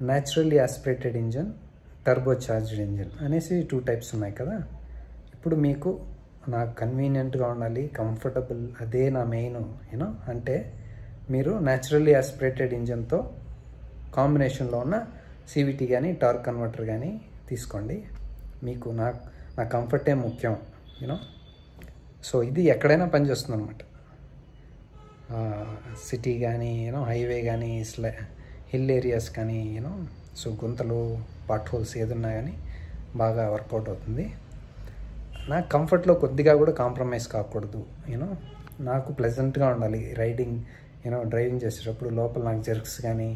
Naturally aspirated engine, turbo charged engine అనేసి 2 types ఉన్నాయి కదా. ఇప్పుడు మీకు నాకు కన్వీనియంట్గా ఉండాలి, కంఫర్టబుల్, అదే నా మెయిన్ అంటే మీరు న్యాచురల్లీ ఆస్పిరేటెడ్ ఇంజన్తో కాంబినేషన్లో ఉన్న CVT కానీ టార్క్ కన్వర్టర్ కానీ తీసుకోండి. మీకు నా కంఫర్టే ముఖ్యం సో ఇది ఎక్కడైనా పనిచేస్తుంది అనమాట. సిటీ కానీ హైవే కానీ హిల్ ఏరియాస్ కానీ సో గుంతలు పాట్ హోల్స్ ఏదున్నా కానీ బాగా వర్కౌట్ అవుతుంది. నాకు కంఫర్ట్లో కొద్దిగా కూడా కాంప్రమైజ్ కాకూడదు. నాకు ప్లెజెంట్గా ఉండాలి రైడింగ్ డ్రైవింగ్ చేసేటప్పుడు. లోపల నాకు జర్క్స్ కానీ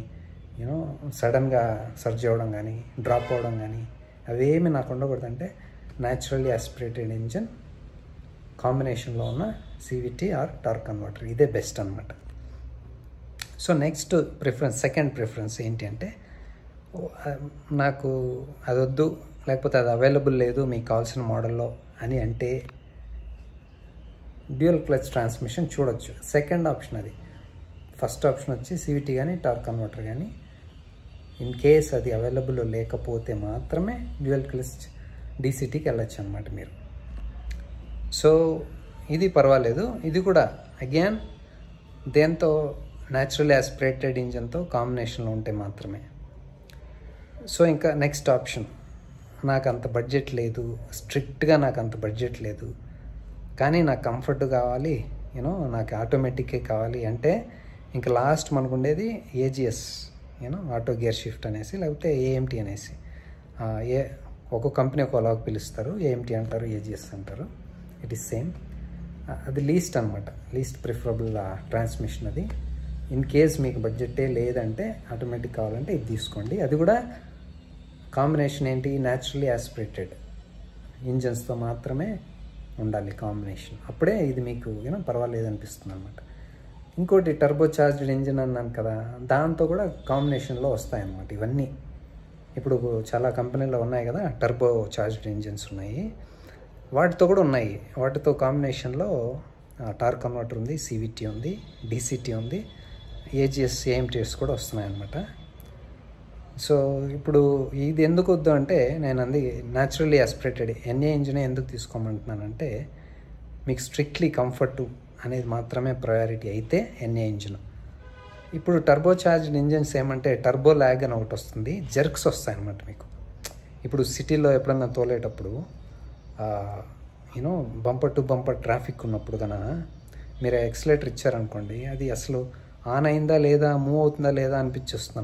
సడన్గా సర్జ్ అవ్వడం కానీ డ్రాప్ అవ్వడం కానీ అవేమి నాకు ఉండకూడదు. అంటే న్యాచురల్లీ ఆస్పిరేటెడ్ ఇంజన్ కాంబినేషన్లో ఉన్న CVT ఆర్ టార్క్ కన్వర్టర్ ఇదే బెస్ట్ అనమాట. So next preference, second preference ఏంటి అంటే నాకు అది వద్దు, లేకపోతే అది అవైలబుల్ లేదు మీకు కావాల్సిన మోడల్లో అని అంటే డ్యూయల్ క్లచ్ ట్రాన్స్మిషన్ చూడొచ్చు. సెకండ్ ఆప్షన్ అది. ఫస్ట్ ఆప్షన్ వచ్చి CVT కానీ టార్క్ కన్వర్టర్ కానీ. ఇన్ కేస్ అది అవైలబుల్ లేకపోతే మాత్రమే డ్యూయల్ క్లచ్ DCTకి వెళ్ళొచ్చు అనమాట మీరు. సో ఇది పర్వాలేదు. ఇది కూడా అగైన్ దేంతో న్యాచురల్లీ ఆస్పిరేటెడ్ ఇంజన్తో కాంబినేషన్లో ఉంటే మాత్రమే. సో ఇంకా నెక్స్ట్ ఆప్షన్, నాకు అంత బడ్జెట్ లేదు, స్ట్రిక్ట్గా నాకు అంత బడ్జెట్ లేదు, కానీ నాకు కంఫర్ట్ కావాలి, నాకు ఆటోమేటిక్కే కావాలి అంటే ఇంకా లాస్ట్ మనకు ఉండేది AGS ఆటో గేర్ షిఫ్ట్ అనేసి, లేకపోతే AMT అనేసి. ఒక్కొక్క కంపెనీ ఒకలాగా పిలుస్తారు. AMT అంటారు, AGS అంటారు. It is same. అది లీస్ట్ అనమాట, లీస్ట్ ప్రిఫరబుల్ ట్రాన్స్మిషన్ అది. ఇన్ కేస్ మీకు బడ్జెటే లేదంటే ఆటోమేటిక్ కావాలంటే ఇది తీసుకోండి. అది కూడా కాంబినేషన్ ఏంటి, న్యాచురల్లీ ఆస్పిరేటెడ్ ఇంజన్స్తో మాత్రమే ఉండాలి కాంబినేషన్. అప్పుడే ఇది మీకు పర్వాలేదు అనిపిస్తుంది అనమాట. ఇంకోటి టర్బో చార్జ్డ్ ఇంజిన్ అన్నాను కదా, దాంతో కూడా కాంబినేషన్లో వస్తాయన్నమాట ఇవన్నీ. ఇప్పుడు చాలా కంపెనీలో ఉన్నాయి కదా టర్బో చార్జ్డ్ ఇంజిన్స్ ఉన్నాయి, వాటితో కూడా ఉన్నాయి. వాటితో కాంబినేషన్లో టార్క్ కన్వర్టర్ ఉంది, CVT ఉంది, DCT ఉంది, AGS AMTs కూడా వస్తున్నాయి అన్నమాట. సో ఇప్పుడు ఇది ఎందుకు వద్దు అంటే నేను న్యాచురల్లీ ఆస్పిరేటెడ్ NA ఇంజిన్ ఎందుకు తీసుకోమంటున్నానంటే మీకు స్ట్రిక్ట్లీ కంఫర్ట్ అనేది మాత్రమే ప్రయారిటీ అయితే NA ఇంజిన్. ఇప్పుడు టర్బో చార్జ్డ్ ఇంజిన్స్ ఏమంటే టర్బో ల్యాగ్ అని ఒకటి వస్తుంది, జర్క్స్ వస్తాయి అన్నమాట మీకు. ఇప్పుడు సిటీలో ఎప్పుడన్నా తోలేటప్పుడు బంపర్ టు బంపర్ ట్రాఫిక్ ఉన్నప్పుడు కన్నా మీరు ఎక్సలేటర్ ఇచ్చారనుకోండి, అది అసలు ఆన్ అయిందా లేదా, మూవ్ అవుతుందా లేదా అనిపించేస్తుంది.